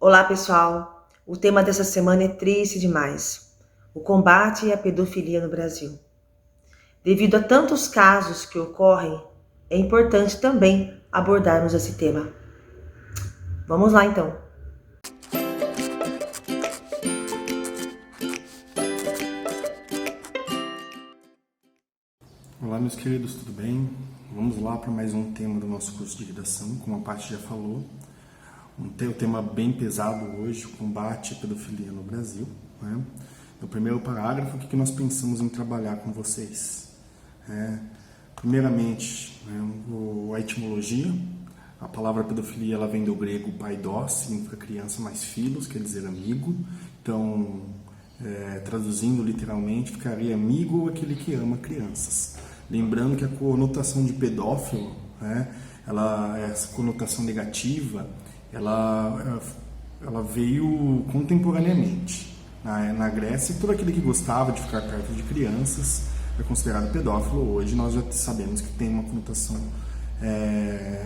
Olá, pessoal. O tema dessa semana é triste demais: o combate à pedofilia no Brasil. Devido a tantos casos que ocorrem, é importante também abordarmos esse tema. Vamos lá, então. Olá, meus queridos, tudo bem? Vamos lá para mais um tema do nosso curso de redação, como a Paty já falou. Um tema bem pesado hoje, o combate à pedofilia no Brasil. Né? No primeiro parágrafo, o que nós pensamos em trabalhar com vocês? Primeiramente, a etimologia. A palavra pedofilia ela vem do grego paidós, significa criança mais filhos, quer dizer amigo. Então, traduzindo literalmente, ficaria amigo ou aquele que ama crianças. Lembrando que a conotação de pedófilo, essa conotação negativa, ela veio contemporaneamente. Na Grécia, todo aquele que gostava de ficar perto de crianças é considerado pedófilo. Hoje nós já sabemos que tem uma conotação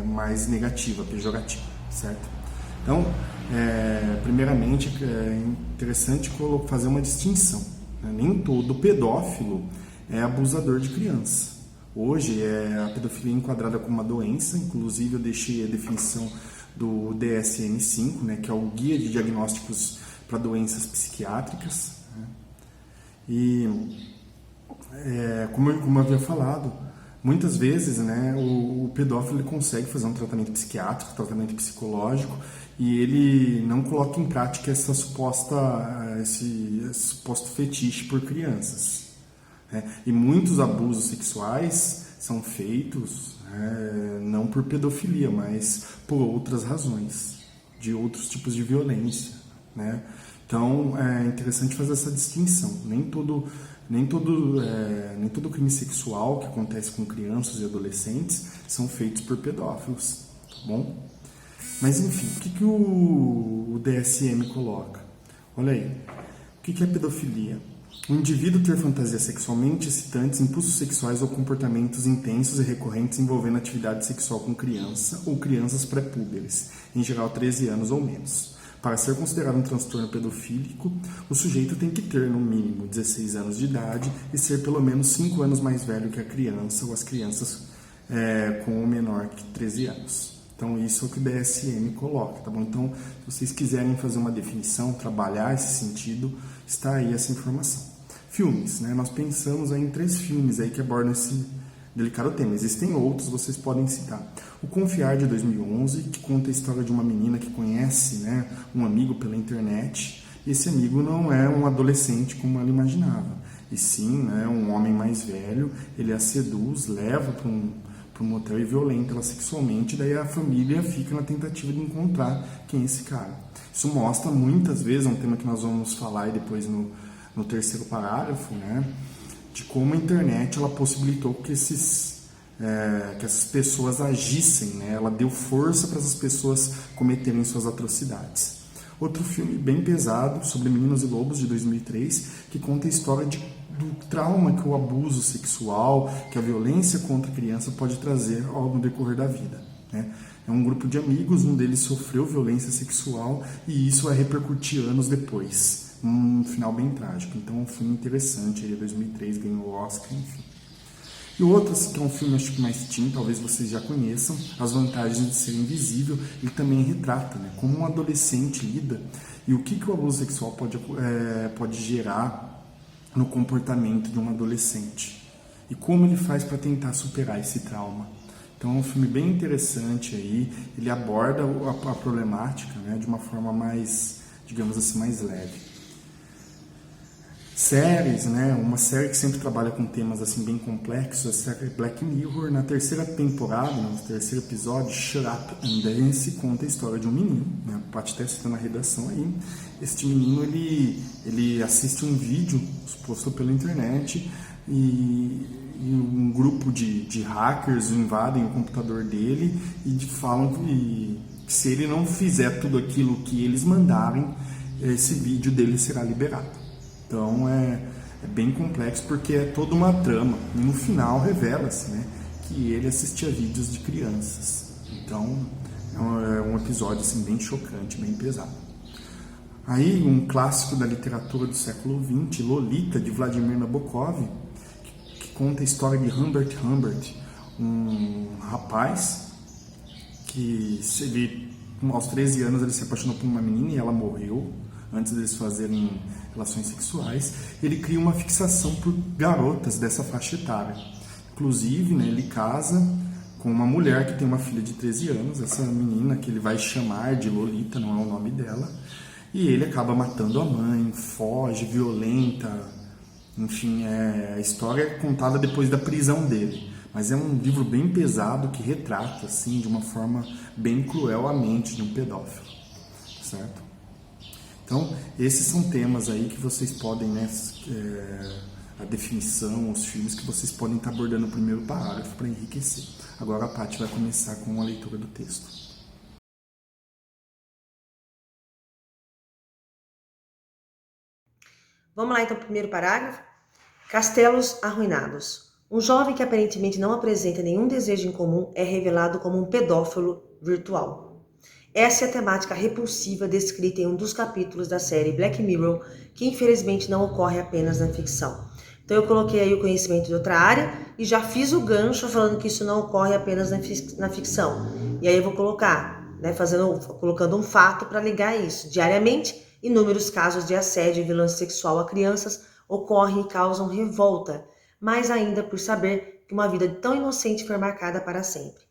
mais negativa, pejorativa, certo? Então, primeiramente, é interessante fazer uma distinção. Nem todo pedófilo é abusador de criança. Hoje, a pedofilia é enquadrada como uma doença, inclusive eu deixei a definição do DSM-5, que é o Guia de Diagnósticos para Doenças Psiquiátricas. E, como eu havia falado, muitas vezes o pedófilo ele consegue fazer um tratamento psiquiátrico, tratamento psicológico, e ele não coloca em prática esse suposto fetiche por crianças. E muitos abusos sexuais são feitos não por pedofilia, mas por outras razões, de outros tipos de violência. Então é interessante fazer essa distinção. Nem todo crime sexual que acontece com crianças e adolescentes são feitos por pedófilos, tá bom? Mas enfim, o que o DSM coloca? Olha aí, o que é pedofilia? O indivíduo ter fantasias sexualmente excitantes, impulsos sexuais ou comportamentos intensos e recorrentes envolvendo atividade sexual com criança ou crianças pré-púberes, em geral 13 anos ou menos. Para ser considerado um transtorno pedofílico, o sujeito tem que ter, no mínimo, 16 anos de idade e ser pelo menos 5 anos mais velho que a criança ou as crianças com o menor que 13 anos. Então, isso é o que o DSM coloca, tá bom? Então, se vocês quiserem fazer uma definição, trabalhar esse sentido, está aí essa informação. Filmes, nós pensamos em 3 filmes aí que abordam esse delicado tema. Existem outros, vocês podem citar. O Confiar, de 2011, que conta a história de uma menina que conhece um amigo pela internet. E esse amigo não é um adolescente como ela imaginava, e sim um homem mais velho. Ele a seduz, leva para um motel e violenta ela sexualmente. Daí a família fica na tentativa de encontrar quem é esse cara. Isso mostra muitas vezes, um tema que nós vamos falar depois no terceiro parágrafo, de como a internet ela possibilitou que essas pessoas agissem, ela deu força para essas pessoas cometerem suas atrocidades. Outro filme bem pesado, sobre Meninos e Lobos, de 2003, que conta a história do trauma que o abuso sexual, que a violência contra a criança pode trazer no decorrer da vida. É um grupo de amigos, um deles sofreu violência sexual e isso vai repercutir anos depois. Um final bem trágico. Então, um filme interessante, ele 2003, ganhou o Oscar, enfim. E o outro, que é um filme acho que mais teen, talvez vocês já conheçam, As Vantagens de Ser Invisível. Ele também retrata como um adolescente lida e o que o abuso sexual pode gerar no comportamento de um adolescente e como ele faz para tentar superar esse trauma. Então é um filme bem interessante aí, ele aborda a problemática de uma forma mais, digamos assim, mais leve. Séries, uma série que sempre trabalha com temas assim bem complexos, a série Black Mirror. Na terceira temporada, no terceiro episódio, Shut Up and Dance, conta a história de um menino, pode até citar na redação aí. Este menino, ele assiste um vídeo exposto pela internet e um grupo de hackers invadem o computador dele e falam que se ele não fizer tudo aquilo que eles mandarem, esse vídeo dele será liberado. Então é bem complexo porque é toda uma trama e no final revela-se que ele assistia vídeos de crianças. Então é um episódio assim, bem chocante, bem pesado. Aí, um clássico da literatura do século XX, Lolita, de Vladimir Nabokov, que conta a história de Humbert Humbert, um rapaz que aos 13 anos ele se apaixonou por uma menina e ela morreu antes deles fazerem relações sexuais. Ele cria uma fixação por garotas dessa faixa etária. Inclusive, né, ele casa com uma mulher que tem uma filha de 13 anos, essa menina que ele vai chamar de Lolita, não é o nome dela, e ele acaba matando a mãe, foge, violenta, enfim, a história é contada depois da prisão dele. Mas é um livro bem pesado que retrata, assim, de uma forma bem cruel a mente de um pedófilo, certo? Então, esses são temas aí que vocês podem, né, a definição, os filmes que vocês podem estar abordando no primeiro parágrafo para enriquecer. Agora a Paty vai começar com a leitura do texto. Vamos lá então para o primeiro parágrafo. Castelos arruinados. Um jovem que aparentemente não apresenta nenhum desejo em comum é revelado como um pedófilo virtual. Essa é a temática repulsiva descrita em um dos capítulos da série Black Mirror, que infelizmente não ocorre apenas na ficção. Então eu coloquei aí o conhecimento de outra área e já fiz o gancho falando que isso não ocorre apenas na ficção. E aí eu vou colocar, né, colocando um fato para ligar isso. Diariamente, inúmeros casos de assédio e violência sexual a crianças ocorrem e causam revolta, mais ainda por saber que uma vida tão inocente foi marcada para sempre.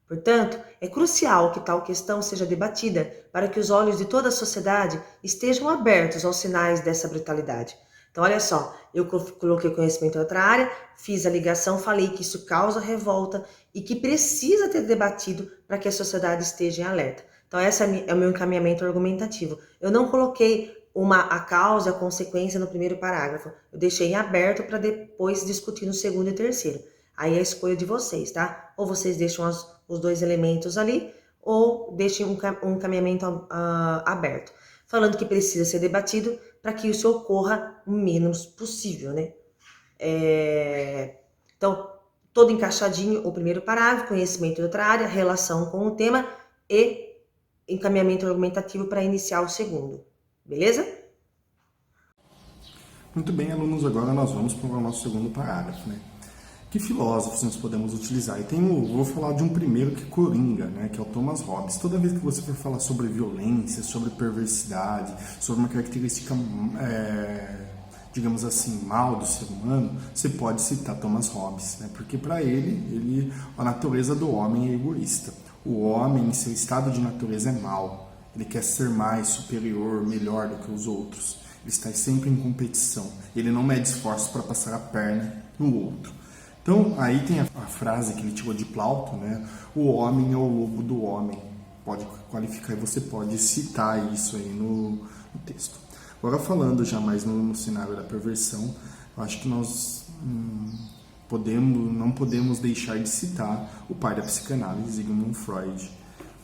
Portanto, é crucial que tal questão seja debatida para que os olhos de toda a sociedade estejam abertos aos sinais dessa brutalidade. Então, olha só, eu coloquei conhecimento em outra área, fiz a ligação, falei que isso causa revolta e que precisa ter debatido para que a sociedade esteja em alerta. Então, esse é o meu encaminhamento argumentativo. Eu não coloquei a causa e a consequência no primeiro parágrafo. Eu deixei em aberto para depois discutir no segundo e terceiro. Aí é a escolha de vocês, tá? Ou vocês deixam os dois elementos ali, ou deixem um encaminhamento aberto. Falando que precisa ser debatido para que isso ocorra o menos possível, né? Então, todo encaixadinho, o primeiro parágrafo, conhecimento de outra área, relação com o tema e encaminhamento argumentativo para iniciar o segundo. Beleza? Muito bem, alunos, agora nós vamos para o nosso segundo parágrafo, né? Que filósofos nós podemos utilizar? E vou falar de um primeiro que é Coringa, né? Que é o Thomas Hobbes. Toda vez que você for falar sobre violência, sobre perversidade, sobre uma característica, digamos assim, mal do ser humano, você pode citar Thomas Hobbes, né? Porque para ele, a natureza do homem é egoísta. O homem, em seu estado de natureza, é mau. Ele quer ser mais, superior, melhor do que os outros. Ele está sempre em competição. Ele não mede esforços para passar a perna no outro. Então, aí tem a frase que ele tirou de Plauto, né? O homem é o lobo do homem. Pode qualificar e você pode citar isso aí no texto. Agora, falando já mais no cenário da perversão, eu acho que nós não podemos deixar de citar o pai da psicanálise, Sigmund Freud.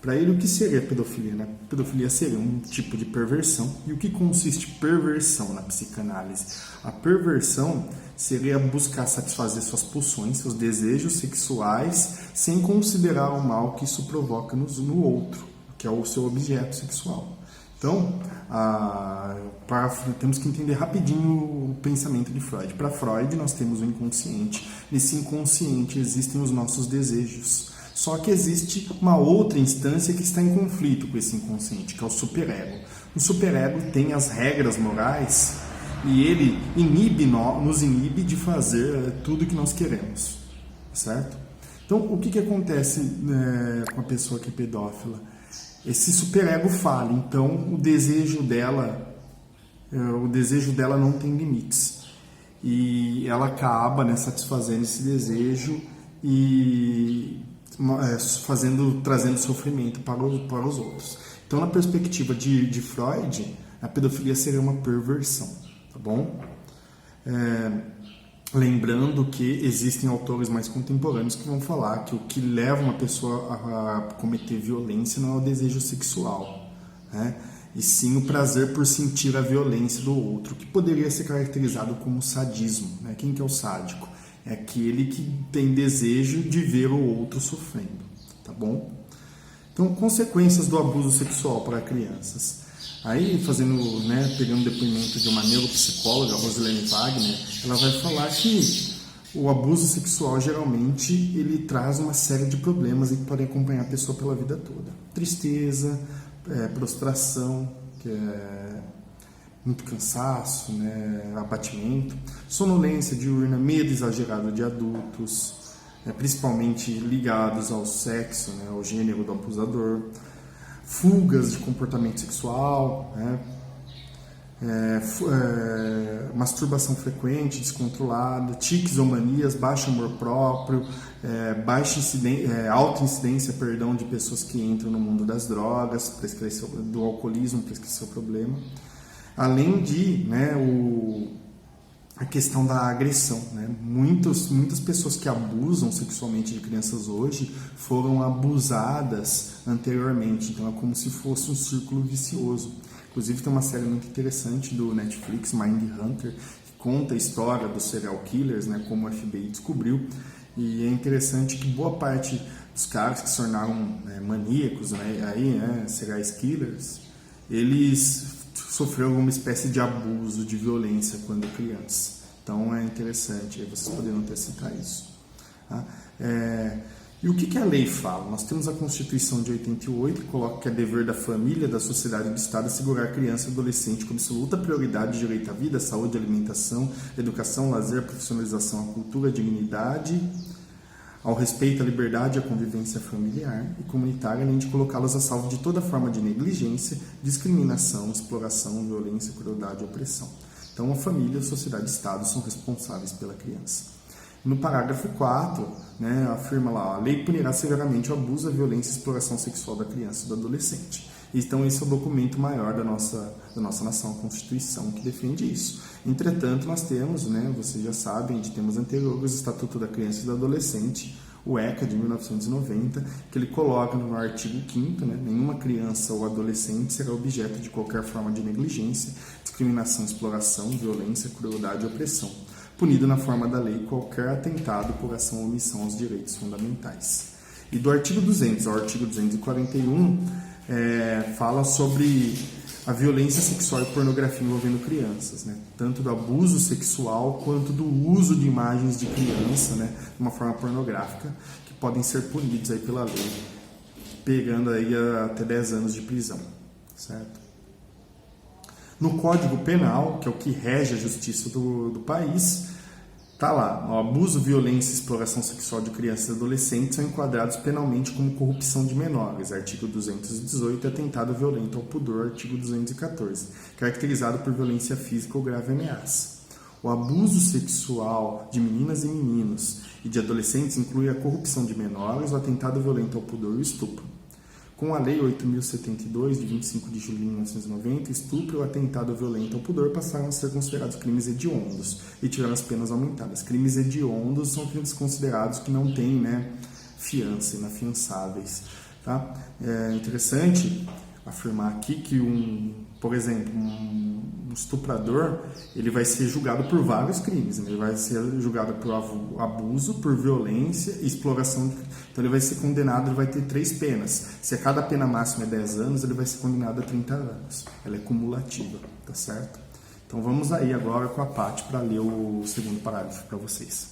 Para ele, o que seria pedofilia? Né? Pedofilia seria um tipo de perversão. E o que consiste perversão na psicanálise? A perversão seria buscar satisfazer suas pulsões, seus desejos sexuais, sem considerar o mal que isso provoca no outro, que é o seu objeto sexual. Então, temos que entender rapidinho o pensamento de Freud. Para Freud, nós temos o inconsciente. Nesse inconsciente existem os nossos desejos. Só que existe uma outra instância que está em conflito com esse inconsciente, que é o superego. O superego tem as regras morais e ele nos inibe de fazer tudo que nós queremos, certo? Então, o que acontece com a pessoa que é pedófila? Esse superego falha, então o desejo dela não tem limites. E ela acaba, né, satisfazendo esse desejo e trazendo sofrimento para os outros. Então, na perspectiva de Freud, a pedofilia seria uma perversão, tá bom? Lembrando que existem autores mais contemporâneos que vão falar que o que leva uma pessoa a cometer violência não é o desejo sexual, né? E sim o prazer por sentir a violência do outro, que poderia ser caracterizado como sadismo, né? Quem que é o sádico? É aquele que tem desejo de ver o outro sofrendo, tá bom? Então, consequências do abuso sexual para crianças. Aí, pegando o depoimento de uma neuropsicóloga, Rosilene Wagner, ela vai falar que o abuso sexual, geralmente, ele traz uma série de problemas que podem acompanhar a pessoa pela vida toda. Tristeza, prostração, que é muito cansaço, abatimento, sonolência diurna, medo exagerado de adultos, principalmente ligados ao sexo, ao gênero do abusador, fugas de comportamento sexual, masturbação frequente, descontrolada, tiques ou manias, baixo amor próprio, alta incidência de pessoas que entram no mundo das drogas, do alcoolismo, para esquecer o problema. Além de a questão da agressão. Muitas pessoas que abusam sexualmente de crianças hoje foram abusadas anteriormente, então é como se fosse um círculo vicioso. Inclusive tem uma série muito interessante do Netflix, Mindhunter, que conta a história dos serial killers, como o FBI descobriu, e é interessante que boa parte dos caras que se tornaram maníacos, serial killers, eles sofreu alguma espécie de abuso, de violência quando criança. Então é interessante, aí vocês poderiam até citar isso. Tá? E o que a lei fala? Nós temos a Constituição de 88, que coloca que é dever da família, da sociedade e do Estado assegurar a criança e adolescente com absoluta prioridade de direito à vida, saúde, alimentação, educação, lazer, profissionalização, à cultura, à dignidade, ao respeito à liberdade e à convivência familiar e comunitária, além de colocá-los a salvo de toda forma de negligência, discriminação, exploração, violência, crueldade e opressão. Então, a família, a sociedade e o Estado são responsáveis pela criança. No parágrafo 4, afirma lá, a lei punirá severamente o abuso, a violência e a exploração sexual da criança e do adolescente. Então, esse é o documento maior da nossa nação, a Constituição, que defende isso. Entretanto, nós temos, vocês já sabem, de temas anteriores, o Estatuto da Criança e do Adolescente, o ECA, de 1990, que ele coloca no artigo 5º, nenhuma criança ou adolescente será objeto de qualquer forma de negligência, discriminação, exploração, violência, crueldade e opressão, punido na forma da lei qualquer atentado por ação ou omissão aos direitos fundamentais. E do artigo 200 ao artigo 241, fala sobre a violência sexual e pornografia envolvendo crianças, tanto do abuso sexual quanto do uso de imagens de criança, de uma forma pornográfica, que podem ser punidos aí pela lei, pegando aí até 10 anos de prisão, certo? No Código Penal, que é o que rege a justiça do país, está lá, o abuso, violência e exploração sexual de crianças e adolescentes são enquadrados penalmente como corrupção de menores, artigo 218, e atentado violento ao pudor, artigo 214, caracterizado por violência física ou grave ameaça. O abuso sexual de meninas e meninos e de adolescentes inclui a corrupção de menores, o atentado violento ao pudor e o estupro. Com a Lei 8.072, de 25 de julho de 1990, estupro e o atentado violento ao pudor passaram a ser considerados crimes hediondos e tiveram as penas aumentadas. Crimes hediondos são crimes considerados que não têm fiança, inafiançáveis. Tá? É interessante afirmar aqui que, por exemplo, um estuprador, ele vai ser julgado por vários crimes. Ele vai ser julgado por abuso, por violência e exploração. Então ele vai ser condenado, ele vai ter 3 penas. Se a cada pena máxima é 10 anos, ele vai ser condenado a 30 anos. Ela é cumulativa, tá certo? Então vamos aí agora com a Paty para ler o segundo parágrafo para vocês.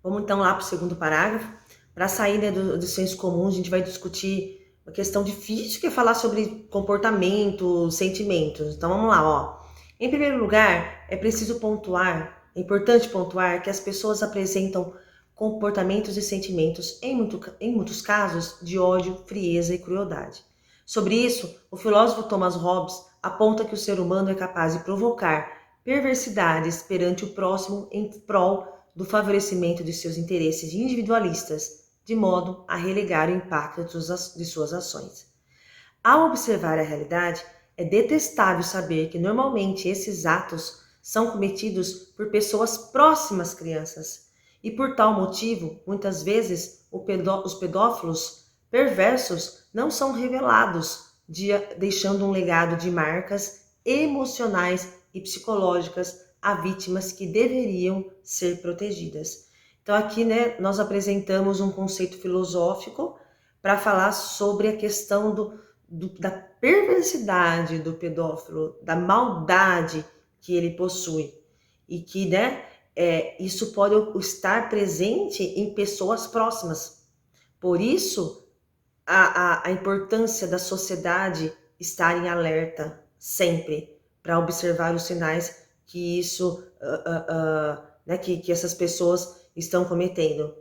Vamos então lá para o segundo parágrafo. Para sair do senso comum, a gente vai discutir uma questão difícil, que é falar sobre comportamento, sentimentos. Então vamos lá, ó. Em primeiro lugar, é importante pontuar que as pessoas apresentam comportamentos e sentimentos, em muitos casos, de ódio, frieza e crueldade. Sobre isso, o filósofo Thomas Hobbes aponta que o ser humano é capaz de provocar perversidades perante o próximo em prol do favorecimento de seus interesses individualistas, de modo a relegar o impacto de suas ações. Ao observar a realidade, é detestável saber que normalmente esses atos são cometidos por pessoas próximas às crianças, e por tal motivo, muitas vezes, os pedófilos perversos não são revelados, deixando um legado de marcas emocionais e psicológicas a vítimas que deveriam ser protegidas. Então aqui, nós apresentamos um conceito filosófico para falar sobre a questão da perversidade do pedófilo, da maldade que ele possui e que, né, isso pode estar presente em pessoas próximas. Por isso, a importância da sociedade estar em alerta sempre para observar os sinais que isso, né, que essas pessoas estão cometendo.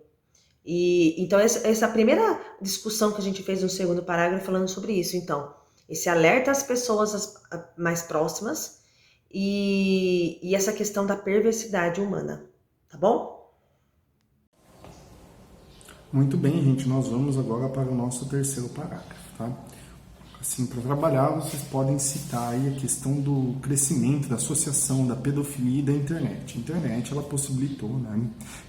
E então essa primeira discussão que a gente fez no segundo parágrafo falando sobre isso. Então, esse alerta às pessoas mais próximas e essa questão da perversidade humana, tá bom? Muito bem, gente, nós vamos agora para o nosso terceiro parágrafo, tá? Assim, para trabalhar, vocês podem citar aí a questão do crescimento, da associação da pedofilia e da internet. A internet, ela possibilitou, né,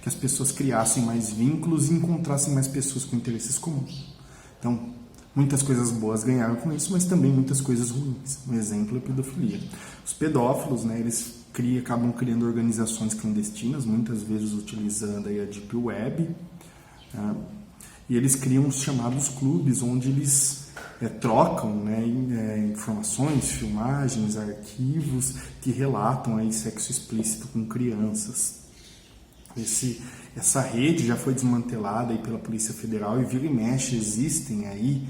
que as pessoas criassem mais vínculos e encontrassem mais pessoas com interesses comuns. Então, muitas coisas boas ganharam com isso, mas também muitas coisas ruins. Um exemplo é a pedofilia. Os pedófilos, né, eles acabam criando organizações clandestinas, muitas vezes utilizando aí a Deep Web, tá? E eles criam os chamados clubes, onde eles trocam, né, informações, filmagens, arquivos que relatam aí sexo explícito com crianças. Essa rede já foi desmantelada aí pela Polícia Federal e vira e mexe existem aí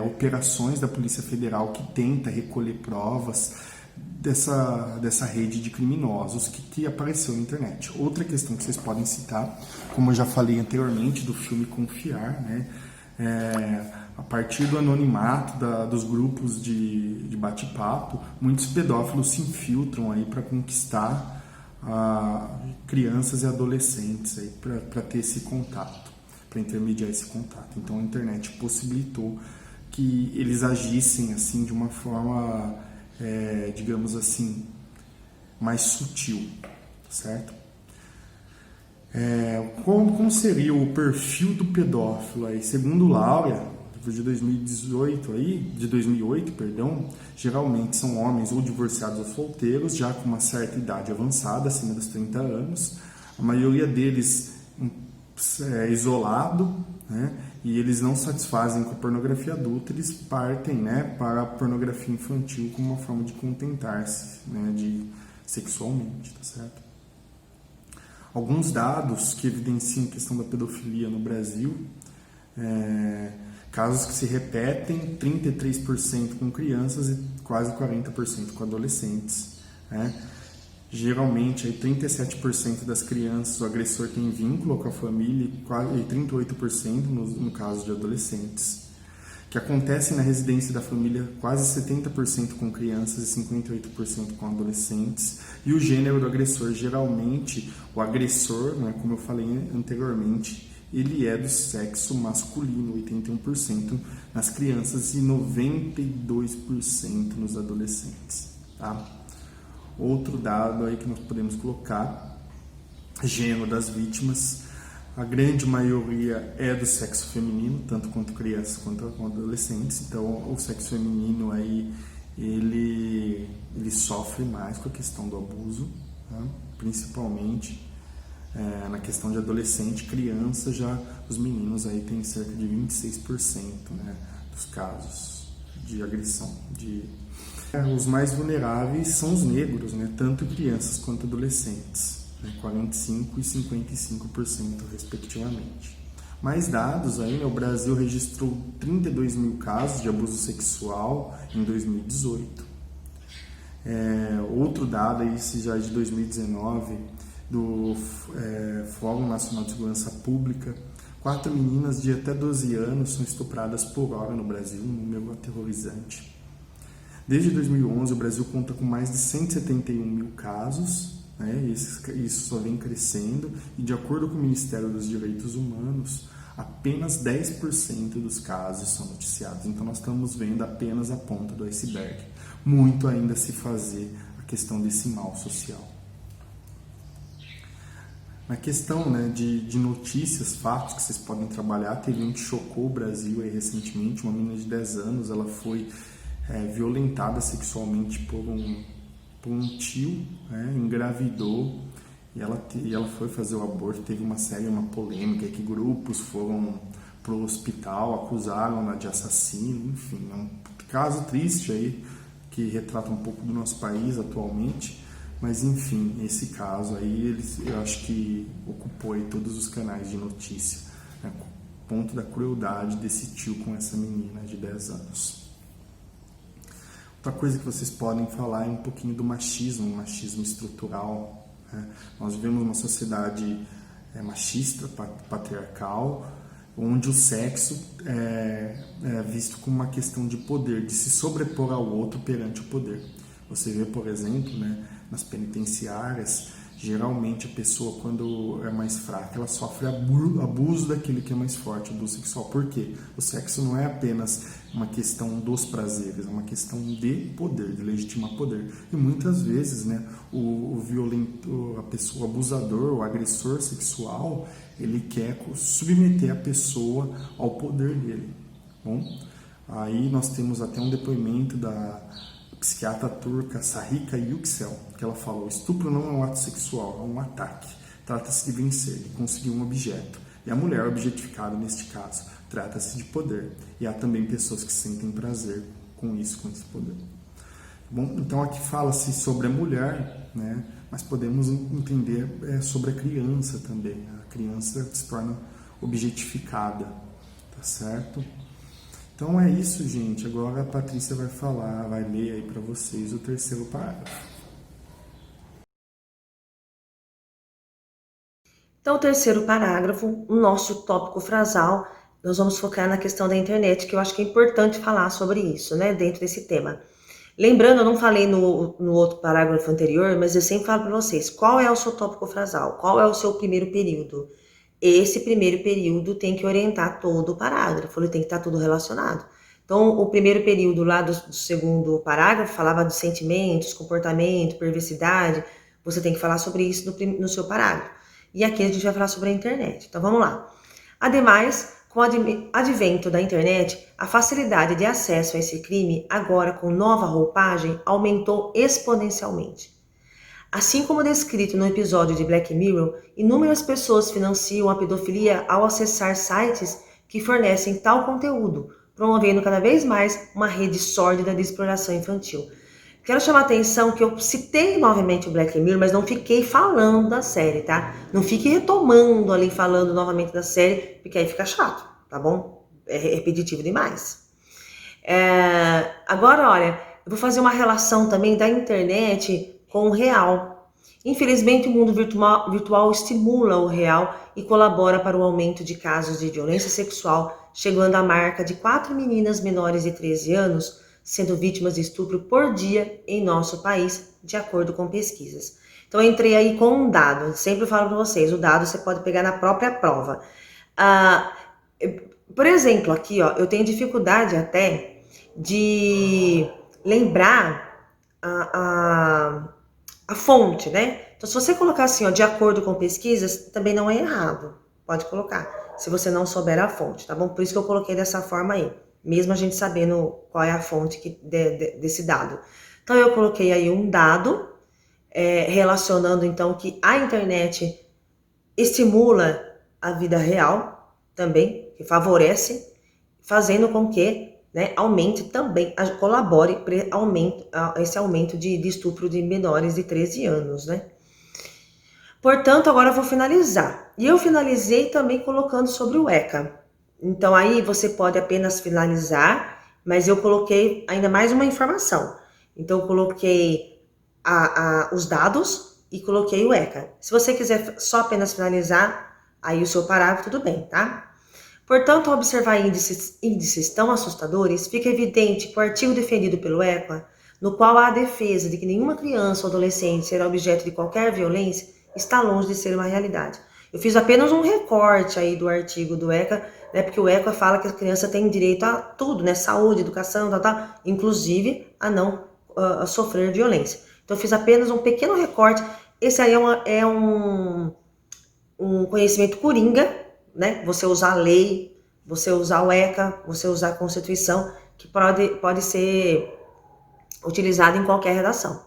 operações da Polícia Federal que tenta recolher provas dessa rede de criminosos que apareceu na internet. Outra questão que vocês podem citar, como eu já falei anteriormente, do filme Confiar, né? A partir do anonimato dos grupos de bate-papo, muitos pedófilos se infiltram aí para conquistar crianças e adolescentes aí para ter esse contato, para intermediar esse contato. Então a internet possibilitou que eles agissem assim de uma forma, digamos assim, mais sutil, certo? Como seria o perfil do pedófilo aí? Segundo Laura, de 2008, geralmente são homens ou divorciados ou solteiros, já com uma certa idade avançada, acima dos 30 anos. A maioria deles é isolado, né? E eles não satisfazem com a pornografia adulta, eles partem, né, para a pornografia infantil como uma forma de contentar-se, né, sexualmente, tá certo? Alguns dados que evidenciam a questão da pedofilia no Brasil, casos que se repetem, 33% com crianças e quase 40% com adolescentes, né? Geralmente, 37% das crianças, o agressor tem vínculo com a família e 38% no caso de adolescentes. Que acontece na residência da família, quase 70% com crianças e 58% com adolescentes. E o gênero do agressor, geralmente, o agressor, né, como eu falei anteriormente, ele é do sexo masculino, 81% nas crianças e 92% nos adolescentes, tá? Outro dado aí que nós podemos colocar, gênero das vítimas, a grande maioria é do sexo feminino, tanto quanto crianças quanto adolescentes. Então, o sexo feminino aí, ele sofre mais com a questão do abuso, tá? Principalmente na questão de adolescente, criança, já os meninos aí tem cerca de 26%, né, dos casos de agressão. Os mais vulneráveis são os negros, né, tanto crianças quanto adolescentes, né, 45% e 55% respectivamente. Mais dados aí, né, o Brasil registrou 32 mil casos de abuso sexual em 2018. Outro dado, esse já é de 2019, do Fórum Nacional de Segurança Pública, 4 meninas de até 12 anos são estupradas por hora no Brasil, um número aterrorizante. Desde 2011, o Brasil conta com mais de 171 mil casos, né? Isso só vem crescendo, e de acordo com o Ministério dos Direitos Humanos, apenas 10% dos casos são noticiados. Então nós estamos vendo apenas a ponta do iceberg. Muito ainda a se fazer a questão desse mal social. Na questão, né, de notícias, fatos que vocês podem trabalhar, teve um que chocou o Brasil aí recentemente, uma menina de 10 anos, ela foi violentada sexualmente por um tio, né, engravidou, e ela foi fazer o aborto, teve uma polêmica, que grupos foram pro hospital, acusaram-na de assassino, enfim, é um caso triste aí, que retrata um pouco do nosso país atualmente, mas enfim, esse caso aí, eu acho que ocupou aí todos os canais de notícia, né, ponto da crueldade desse tio com essa menina de 10 anos. Outra coisa que vocês podem falar é um pouquinho do machismo, machismo estrutural, né? Nós vivemos uma sociedade machista, patriarcal, onde o sexo é visto como uma questão de poder, de se sobrepor ao outro perante o poder. Você vê, por exemplo, né, nas penitenciárias, geralmente a pessoa, quando é mais fraca, ela sofre abuso daquele que é mais forte, abuso sexual. Por quê? O sexo não é apenas uma questão dos prazeres, é uma questão de poder, de legitimar poder. E muitas vezes, né, o violento, a pessoa, o abusador, o agressor sexual, ele quer submeter a pessoa ao poder dele. Bom, aí nós temos até um depoimento da psiquiatra turca Sarika Yüksel, que ela falou: estupro não é um ato sexual, é um ataque. Trata-se de vencer, de conseguir um objeto. E a mulher objetificada neste caso, trata-se de poder. E há também pessoas que sentem prazer com isso, com esse poder. Bom, então aqui fala-se sobre a mulher, né? Mas podemos entender sobre a criança também. A criança se torna objetificada, tá certo? Então é isso, gente. Agora a Patrícia vai falar, vai ler aí para vocês o terceiro parágrafo. Então, o terceiro parágrafo, o nosso tópico frasal, nós vamos focar na questão da internet, que eu acho que é importante falar sobre isso, né, dentro desse tema. Lembrando, eu não falei no outro parágrafo anterior, mas eu sempre falo para vocês, qual é o seu tópico frasal? Qual é o seu primeiro período? Esse primeiro período tem que orientar todo o parágrafo, ele tem que estar tudo relacionado. Então, o primeiro período lá do segundo parágrafo falava de sentimentos, comportamento, perversidade. Você tem que falar sobre isso no seu parágrafo. E aqui a gente vai falar sobre a internet. Então, vamos lá. Ademais, com o advento da internet, a facilidade de acesso a esse crime, agora com nova roupagem, aumentou exponencialmente. Assim como descrito no episódio de Black Mirror, inúmeras pessoas financiam a pedofilia ao acessar sites que fornecem tal conteúdo, promovendo cada vez mais uma rede sórdida de exploração infantil. Quero chamar a atenção que eu citei novamente o Black Mirror, mas não fiquei falando da série, tá? Não fique retomando ali, falando novamente da série, porque aí fica chato, tá bom? É repetitivo demais. Agora, olha, eu vou fazer uma relação também da internet com o real. Infelizmente, o mundo virtual estimula o real e colabora para o aumento de casos de violência sexual, chegando à marca de 4 meninas menores de 13 anos sendo vítimas de estupro por dia em nosso país, de acordo com pesquisas. Então, eu entrei aí com um dado. Sempre falo para vocês, o dado você pode pegar na própria prova. Por exemplo, aqui, ó, eu tenho dificuldade até de lembrar a fonte, né? Então, se você colocar assim, ó, de acordo com pesquisas, também não é errado. Pode colocar, se você não souber a fonte, tá bom? Por isso que eu coloquei dessa forma aí, mesmo a gente sabendo qual é a fonte desse dado. Então, eu coloquei aí um dado, relacionando, então, que a internet estimula a vida real também, que favorece, fazendo com que, né, aumente também, colabore para esse aumento de estupro de menores de 13 anos, né? Portanto, agora eu vou finalizar. E eu finalizei também colocando sobre o ECA. Então, aí você pode apenas finalizar, mas eu coloquei ainda mais uma informação. Então, eu coloquei os dados e coloquei o ECA. Se você quiser só apenas finalizar, aí o seu parágrafo, tudo bem, tá? Portanto, ao observar índices tão assustadores, fica evidente que o artigo defendido pelo ECA, no qual há a defesa de que nenhuma criança ou adolescente será objeto de qualquer violência, está longe de ser uma realidade. Eu fiz apenas um recorte aí do artigo do ECA, né, porque o ECA fala que a criança tem direito a tudo, né, saúde, educação, tal, inclusive a não sofrer violência. Então, eu fiz apenas um pequeno recorte. Esse aí é um conhecimento coringa, né? Você usar a lei, você usar o ECA, você usar a Constituição, que pode ser utilizado em qualquer redação.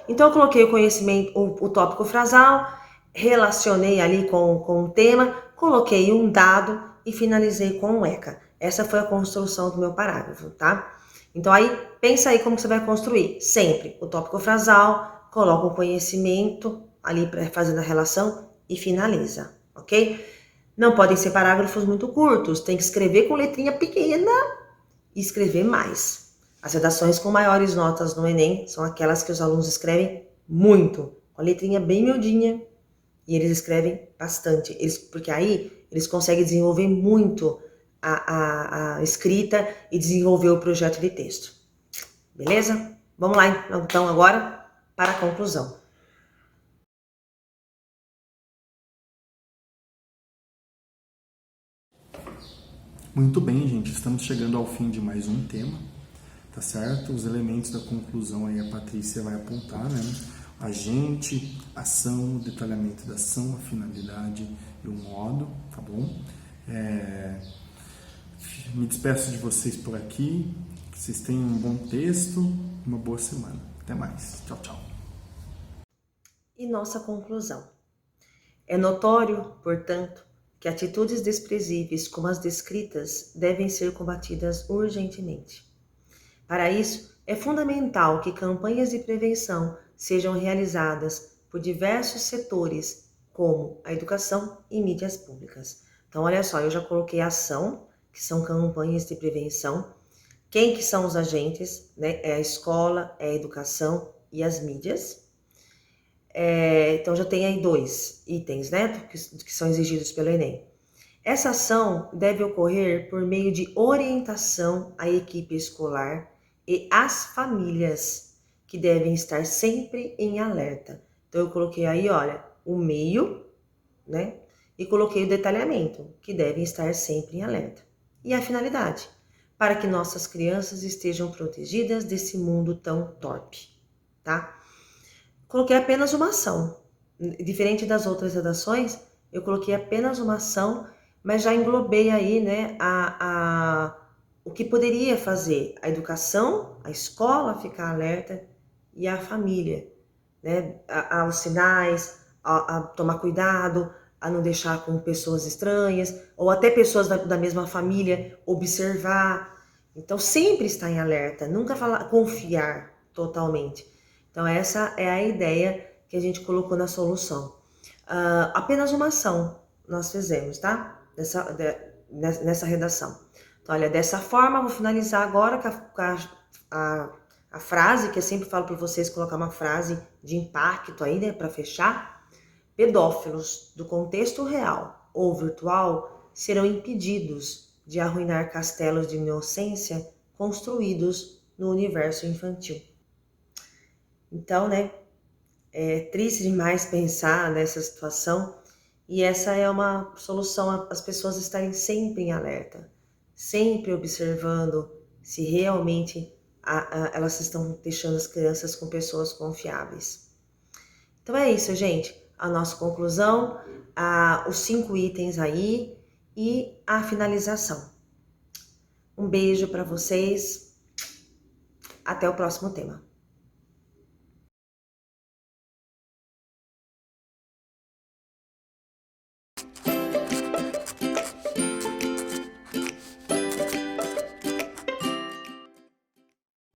Então, eu coloquei o conhecimento, o tópico frasal, relacionei ali com o tema, coloquei um dado e finalizei com um ECA. Essa foi a construção do meu parágrafo, tá? Então aí, pensa aí como que você vai construir. Sempre o tópico frasal, coloca o conhecimento ali fazendo a relação e finaliza, ok? Não podem ser parágrafos muito curtos, tem que escrever com letrinha pequena e escrever mais. As redações com maiores notas no Enem são aquelas que os alunos escrevem muito, com a letrinha bem miudinha, e eles escrevem bastante, porque aí eles conseguem desenvolver muito a escrita e desenvolver o projeto de texto. Beleza? Vamos lá então agora para a conclusão. Muito bem, gente, estamos chegando ao fim de mais um tema, tá certo? Os elementos da conclusão aí a Patrícia vai apontar, né? Agente, ação, o detalhamento da ação, a finalidade e o modo, tá bom? Me despeço de vocês por aqui, que vocês tenham um bom texto, uma boa semana. Até mais. Tchau, tchau. E nossa conclusão. É notório, portanto, que atitudes desprezíveis como as descritas devem ser combatidas urgentemente. Para isso, é fundamental que campanhas de prevenção sejam realizadas por diversos setores, como a educação e mídias públicas. Então, olha só, eu já coloquei ação, que são campanhas de prevenção. Quem que são os agentes? Né? É a escola, é a educação e as mídias. Então, já tem aí 2 itens, né, que são exigidos pelo Enem. Essa ação deve ocorrer por meio de orientação à equipe escolar e às famílias, que devem estar sempre em alerta. Então, eu coloquei aí, olha, o meio, né? E coloquei o detalhamento, que devem estar sempre em alerta. E a finalidade, para que nossas crianças estejam protegidas desse mundo tão torpe, tá? Coloquei apenas uma ação. Diferente das outras redações, eu coloquei apenas uma ação, mas já englobei aí, né, o que poderia fazer a educação, a escola ficar alerta e a família, né, aos sinais, a tomar cuidado, a não deixar com pessoas estranhas, ou até pessoas da mesma família observar. Então, sempre estar em alerta, nunca confiar totalmente. Então, essa é a ideia que a gente colocou na solução. Apenas uma ação nós fizemos, tá? Nessa redação. Então, olha, dessa forma, vou finalizar agora com a frase, que eu sempre falo para vocês colocar uma frase de impacto aí, né, para fechar. Pedófilos do contexto real ou virtual serão impedidos de arruinar castelos de inocência construídos no universo infantil. Então, né, é triste demais pensar nessa situação, e essa é uma solução, as pessoas estarem sempre em alerta, sempre observando se realmente elas estão deixando as crianças com pessoas confiáveis. Então é isso, gente. A nossa conclusão, os 5 itens aí e a finalização. Um beijo para vocês. Até o próximo tema.